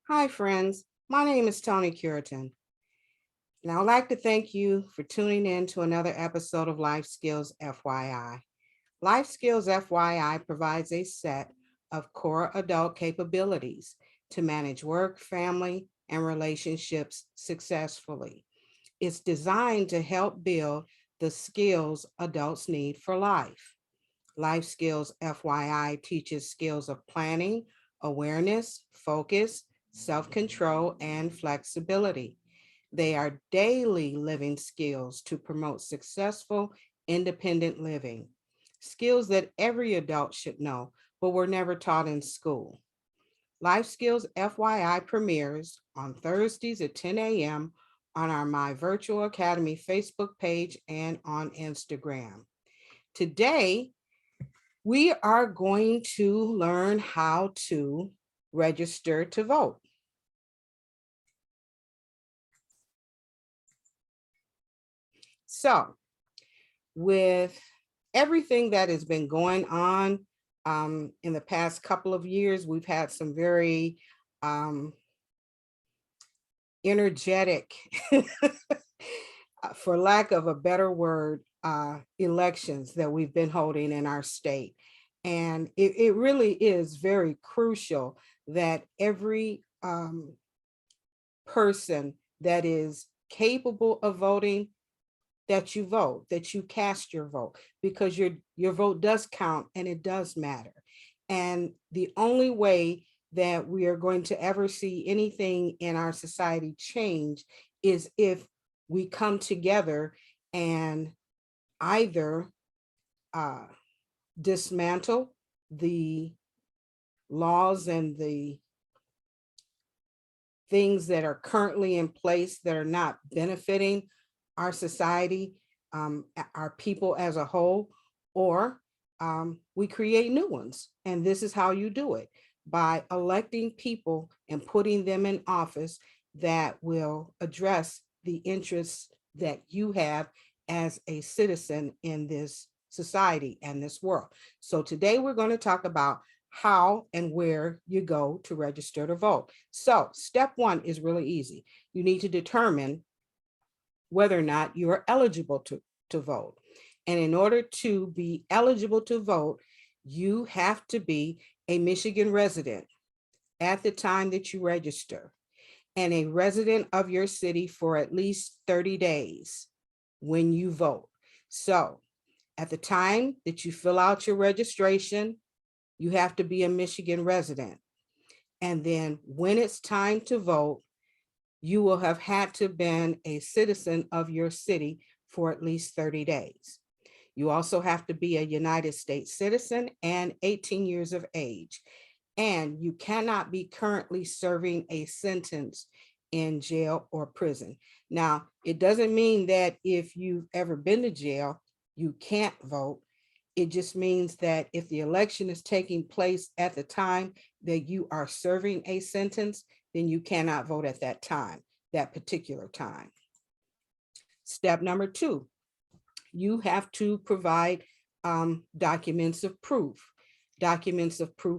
Hi, friends. My name is Toni Cureton, and I would like to thank you for tuning in to another episode of Life Skills FYI. Life Skills FYI provides a set of core adult capabilities to manage work, family, and relationships successfully. It's designed to help build the skills adults need for life. Life Skills FYI teaches skills of planning, awareness, focus, self control, and flexibility. They are daily living skills to promote successful, independent living, skills that every adult should know, but were never taught in school. Life Skills FYI premieres on Thursdays at 10 a.m. on our My Virtual Academy Facebook page and on Instagram. Today, we are going to learn how to register to vote. So, with everything that has been going on in the past couple of years, we've had some very energetic, for lack of a better word, elections that we've been holding in our state. And it really is very crucial that every person that is capable of voting, that you vote, that you cast your vote, because your vote does count and it does matter. And the only way that we are going to ever see anything in our society change is if we come together and either dismantle the laws and the things that are currently in place that are not benefiting our society, our people as a whole, or we create new ones. And this is how you do it, by electing people and putting them in office that will address the interests that you have as a citizen in this society and this world. So today we're going to talk about how and where you go to register to vote. So step one is really easy. You need to determine whether or not you are eligible to vote. And in order to be eligible to vote, you have to be a Michigan resident at the time that you register, and a resident of your city for at least 30 days when you vote. So at the time that you fill out your registration, you have to be a Michigan resident. And then when it's time to vote, you will have had to have been a citizen of your city for at least 30 days. You also have to be a United States citizen and 18 years of age. And you cannot be currently serving a sentence in jail or prison. Now, it doesn't mean that if you've ever been to jail, you can't vote. It just means that if the election is taking place at the time that you are serving a sentence, then you cannot vote at that time, that particular time. Step number two, you have to provide documents of proof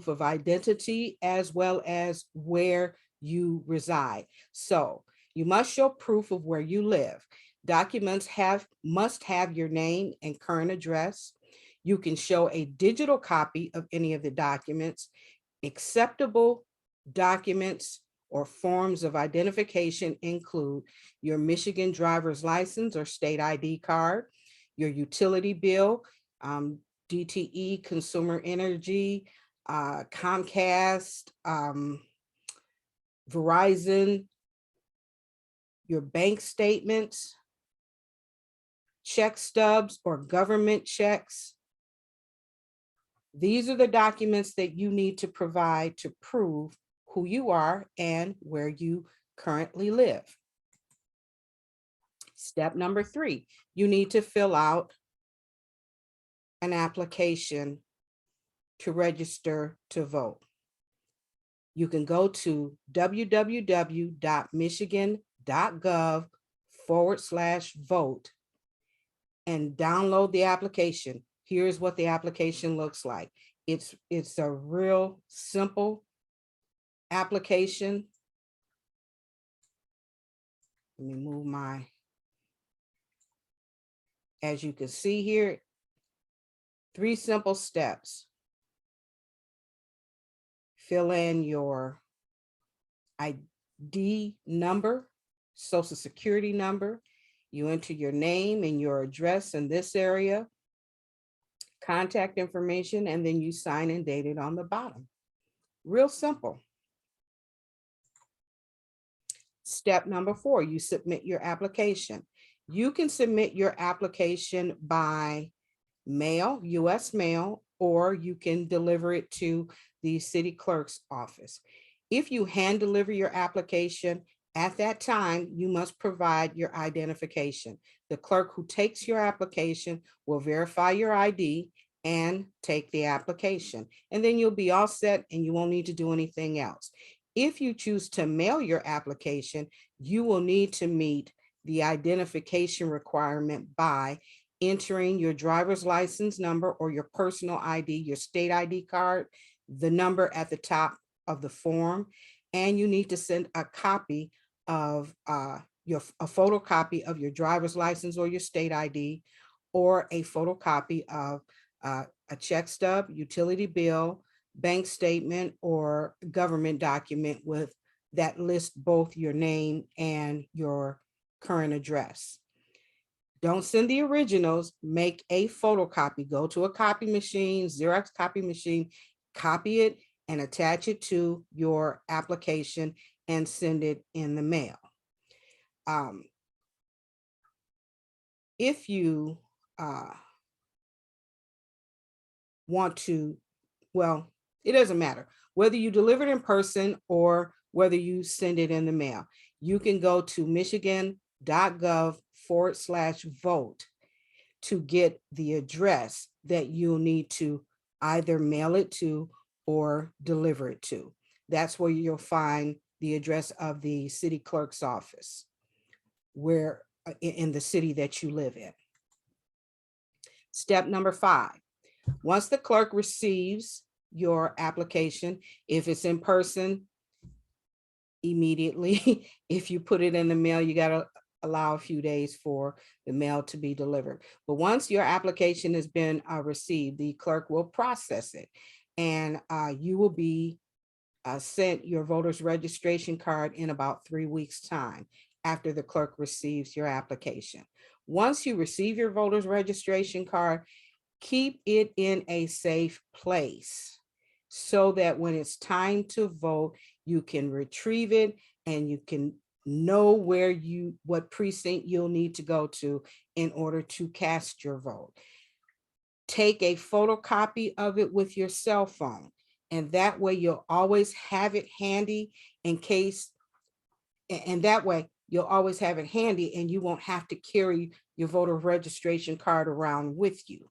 of identity, as well as where you reside. So you must show proof of where you live. Documents must have your name and current address. You can show a digital copy of any of the documents. Acceptable documents or forms of identification include your Michigan driver's license or state ID card, your utility bill, DTE, Consumer Energy, Comcast, Verizon, your bank statements, check stubs or government checks. These are the documents that you need to provide to prove who you are and where you currently live. Step number three, you need to fill out an application to register to vote. You can go to www.michigan.gov/vote and download the application. Here's what the application looks like. It's a real simple application. let me move my, as you can see here, 3 simple steps. Fill in your ID number, social security number. You enter your name and your address in this area, contact information, and then you sign and date it on the bottom. Real simple. Step number 4, you submit your application. You can submit your application by mail, US mail, or you can deliver it to the city clerk's office. If you hand deliver your application, at that time, you must provide your identification. The clerk who takes your application will verify your ID and take the application. And then you'll be all set and you won't need to do anything else. If you choose to mail your application, you will need to meet the identification requirement by entering your driver's license number or your personal ID, your state ID card, the number at the top of the form, and you need to send a copy of a photocopy of your driver's license or your state ID, or a photocopy of a check stub, utility bill, bank statement, or government document with that lists both your name and your current address. Don't send the originals, make a photocopy. Go to a copy machine, Xerox copy machine, copy it and attach it to your application and send it in the mail. If you want to, well, it doesn't matter whether you deliver it in person or whether you send it in the mail. You can go to michigan.gov/vote to get the address that you'll need to either mail it to or deliver it to. That's where you'll find the address of the city clerk's office, where in the city that you live in. Step number 5, once the clerk receives your application, if it's in person, immediately. If you put it in the mail, you got to allow a few days for the mail to be delivered. But once your application has been received, the clerk will process it, and you will be sent your voter's registration card in about 3 weeks' time after the clerk receives your application. Once you receive your voter's registration card, keep it in a safe place so that when it's time to vote, you can retrieve it and you can know what precinct you'll need to go to in order to cast your vote. Take a photocopy of it with your cell phone, and that way you'll always have it handy in case, and that way you'll always have it handy and you won't have to carry your voter registration card around with you.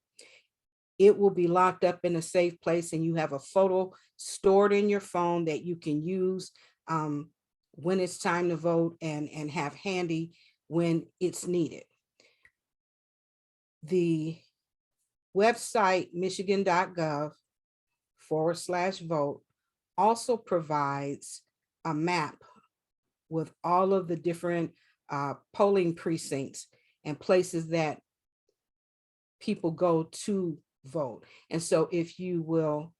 It will be locked up in a safe place and you have a photo stored in your phone that you can use when it's time to vote and have handy when it's needed. The website michigan.gov/vote also provides a map with all of the different polling precincts and places that people go to vote. And so if you will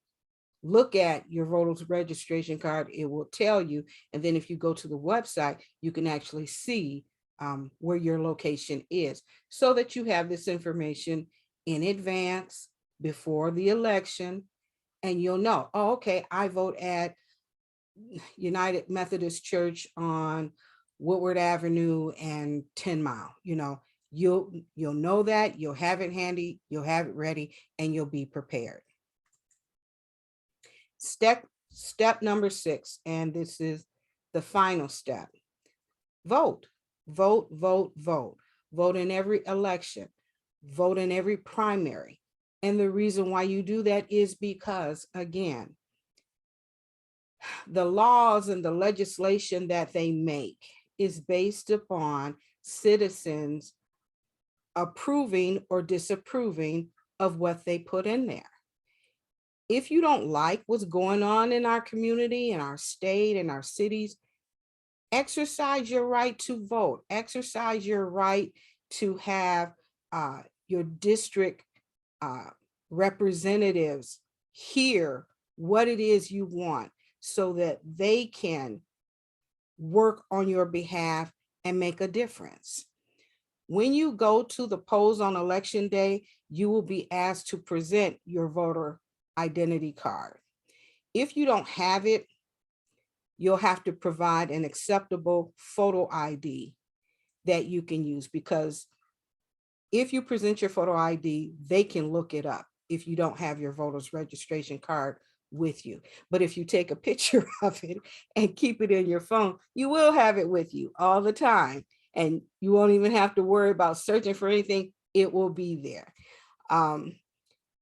look at your voter's registration card, it will tell you. And then if you go to the website, you can actually see where your location is so that you have this information in advance before the election. And you'll know, oh, okay, I vote at United Methodist Church on Woodward Avenue and 10 Mile. You'll know that, you'll have it handy, you'll have it ready, and you'll be prepared. Step number 6, and this is the final step. Vote, vote, vote, vote. Vote in every election, vote in every primary. And the reason why you do that is because, again, the laws and the legislation that they make is based upon citizens approving or disapproving of what they put in there. If you don't like what's going on in our community, in our state, in our cities, Exercise your right to vote. Exercise your right to have your district representatives hear what it is you want so that they can work on your behalf and make a difference. When you go to the polls on election day, you will be asked to present your voter identity card. If you don't have it, you'll have to provide an acceptable photo ID that you can use, because if you present your photo ID, they can look it up if you don't have your voter's registration card with you. But if you take a picture of it and keep it in your phone, you will have it with you all the time. And you won't even have to worry about searching for anything. It will be there.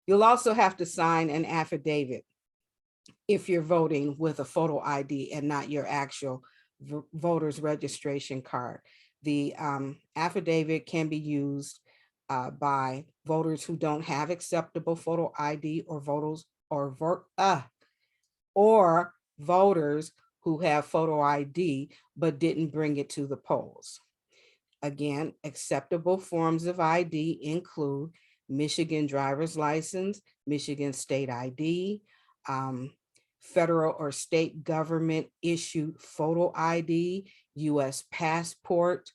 You'll also have to sign an affidavit if you're voting with a photo ID and not your actual voter's registration card. The affidavit can be used by voters who don't have acceptable photo ID, or voters who have photo ID but didn't bring it to the polls. Again, acceptable forms of ID include Michigan driver's license, Michigan state ID, federal or state government issued photo ID, US passport,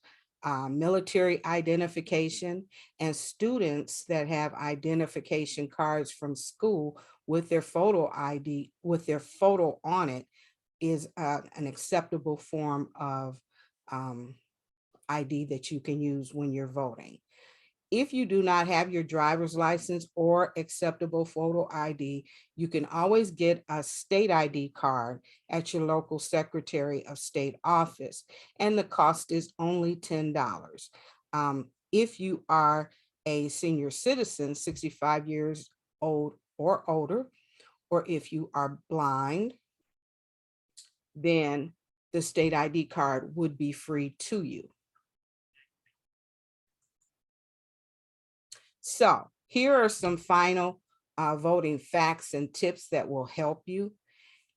military identification, and students that have identification cards from school with their photo ID, with their photo on it, is an acceptable form of ID that you can use when you're voting. If you do not have your driver's license or acceptable photo ID, you can always get a state ID card at your local Secretary of State office, and the cost is only $10. If you are a senior citizen, 65 years old or older, or if you are blind, then the state ID card would be free to you. So here are some final voting facts and tips that will help you.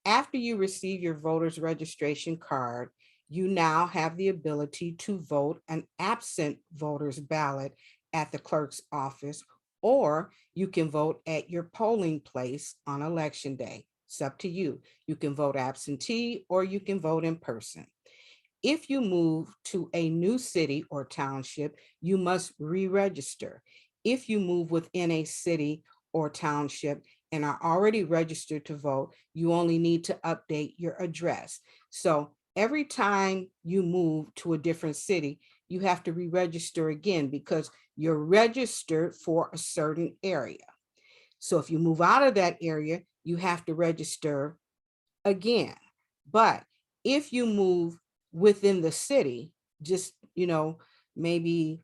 After you receive your voter's registration card, you now have the ability to vote an absent voter's ballot at the clerk's office, or you can vote at your polling place on election day. It's up to you. You can vote absentee or you can vote in person. If you move to a new city or township, you must re-register. If you move within a city or township and are already registered to vote, you only need to update your address. So every time you move to a different city, you have to re-register again because you're registered for a certain area. So if you move out of that area, you have to register again. But if you move within the city, just, maybe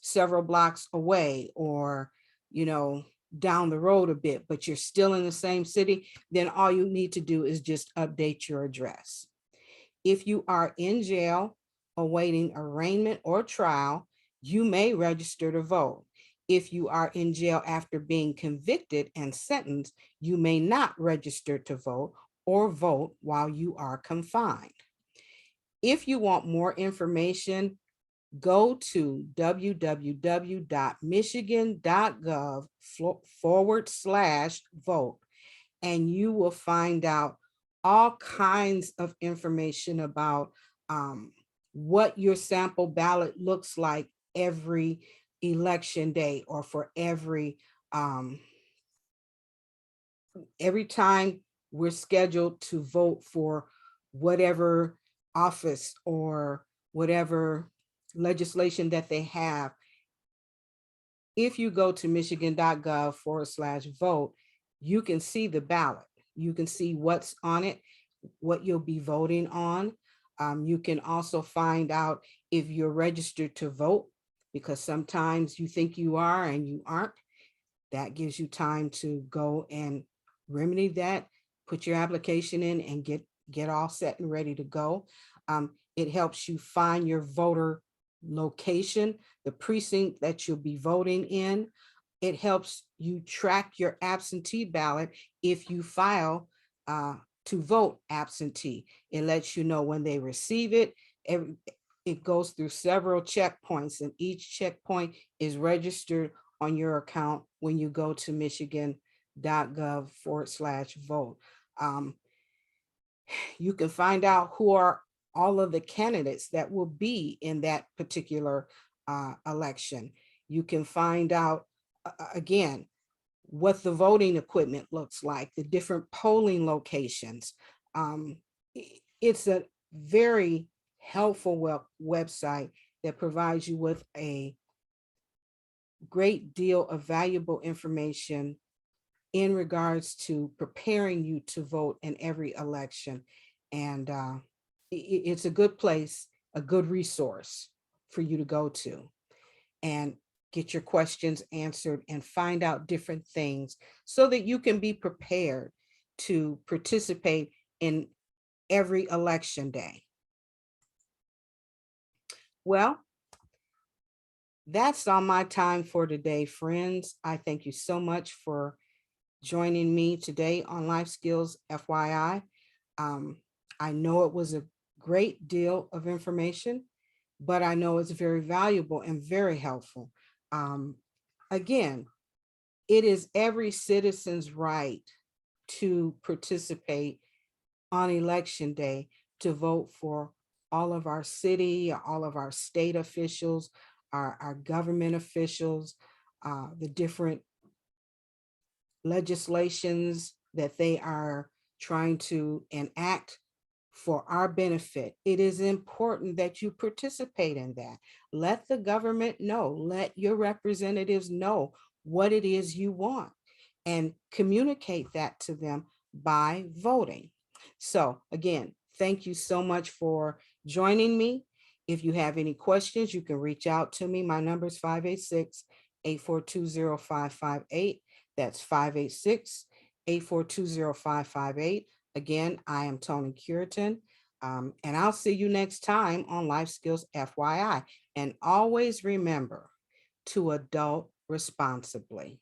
several blocks away, or, down the road a bit, but you're still in the same city, then all you need to do is just update your address. If you are in jail awaiting arraignment or trial, you may register to vote. If you are in jail after being convicted and sentenced, you may not register to vote or vote while you are confined. If you want more information, go to www.michigan.gov/vote, and you will find out all kinds of information about what your sample ballot looks like every election day, or for every time we're scheduled to vote for whatever office or whatever legislation that they have. If you go to michigan.gov/vote, you can see the ballot. You can see what's on it, what you'll be voting on. You can also find out if you're registered to vote, because sometimes you think you are and you aren't. That gives you time to go and remedy that, put your application in, and get all set and ready to go. It helps you find your voter location, the precinct that you'll be voting in. It helps you track your absentee ballot if you file to vote absentee. It lets you know when they receive it. It goes through several checkpoints, and each checkpoint is registered on your account when you go to michigan.gov/vote. You can find out who are all of the candidates that will be in that particular election. You can find out, again, what the voting equipment looks like, the different polling locations. It's a very helpful website that provides you with a great deal of valuable information in regards to preparing you to vote in every election. And it's a good place, a good resource for you to go to and get your questions answered and find out different things so that you can be prepared to participate in every election day. Well, that's all my time for today, friends. I thank you so much for joining me today on Life Skills FYI. I know it was a great deal of information, but I know it's very valuable and very helpful. Again, it is every citizen's right to participate on election day to vote for all of our city, all of our state officials, our government officials, the different legislations that they are trying to enact for our benefit. It is important that you participate in that. Let the government know, let your representatives know what it is you want, and communicate that to them by voting. So again, thank you so much for joining me. If you have any questions, you can reach out to me. My number is 586-842-0558. That's 586-842-0558. Again, I am Toni Cureton, and I'll see you next time on Life Skills FYI. And always remember to adult responsibly.